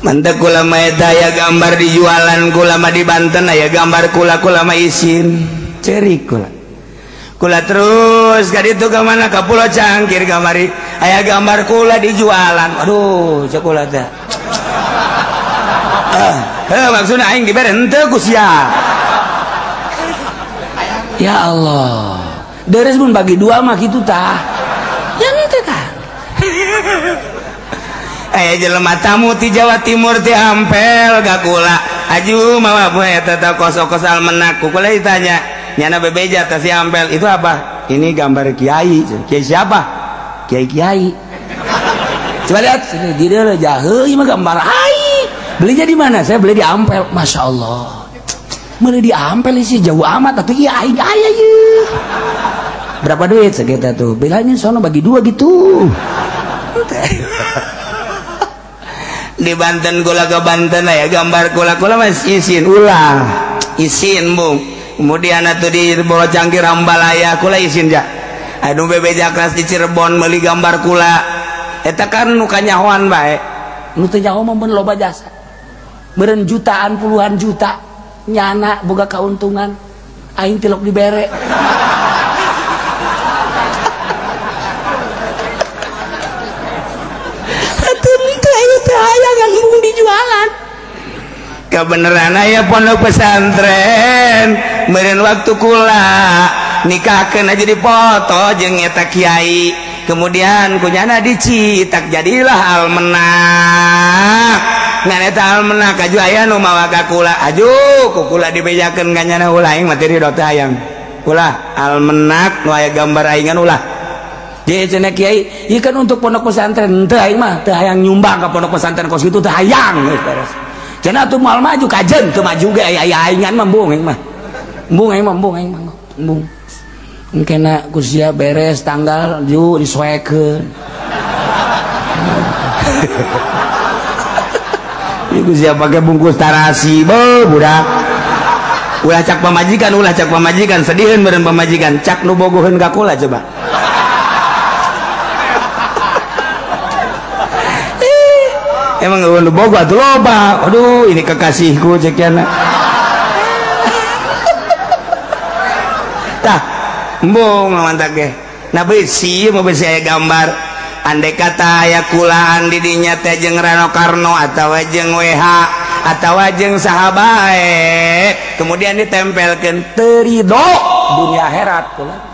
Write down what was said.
mantep kula mah eta aya gambar dijualan kula mah di Banten aya gambar kula mah isin cerik kula terus ka ditu ka mana ka Pulau Cangkir kamari aya gambar kula dijualan aduh cek kula teh maksudna aing dibere henteu ku sia ya Allah deres mun bagi dua mah kitu tah yang teh tah aya jelema tamu ti Jawa Timur ti Ampel ka kula aju mawa poe eta kos-kos almenak kula ditanya nyana bebeja teh si Ampel itu apa ini gambar kiai siapa kiai coba lihat sini di dia jaheuh mah gambar ai belinya di mana saya beli di Ampel Masya Allah beli di Ampel sih jauh amat atuh ieu aing aya ieu berapa duit segitu tuh bilangin sono bagi dua gitu di Banten kula ke Banten ya gambar kula mas isin ulah isin bung kemudian atuh di Pulau Cangkir Ambalaya kula isin ja anu bebeja kelas di Cirebon meuli gambar kula eta kan nu kanyahoan bae nu teu nyaho mah loba jasa beureun jutaan puluhan juta nyana boga kauntungan aing tilok dibere dijualan kebenaran aya pondok pesantren meureun waktu kula nikahkeun aja dipoto jeung eta kiai kemudian kunyana dicitak jadilah almenak ngan eta almenak aju aya nu mawa ka kula aju ku kula dibejakeun ka nyana ulah aing materi dot hayang ulah almenak nu aya gambar aingan ulah jadi cenah kiai ieu kan untuk pondok pesantren teu aing mah teu hayang nyumbang ka pondok pesantren kos kitu teu hayang cenah atuh moal maju kajen teu maju ge aya aingan mah embung aing mah embung engkena kusia beres tanggal ju disoekeun ieu kusia pake bungkus tarasi beuh budak ulah cak pamajikan sedihkeun meureun pamajikan cak nu bogoheun ka kula coba emang nggak boga tuh loba aduh ini kekasihku cekiana tah embung mantap ge nah besi mau besi aya gambar andai kata aya kulaan di dinya teh jeung Rano Karno atawa jeung WH atawa jeung saha bae kemudian ditempelkeun teu ridho dunia akhirat kula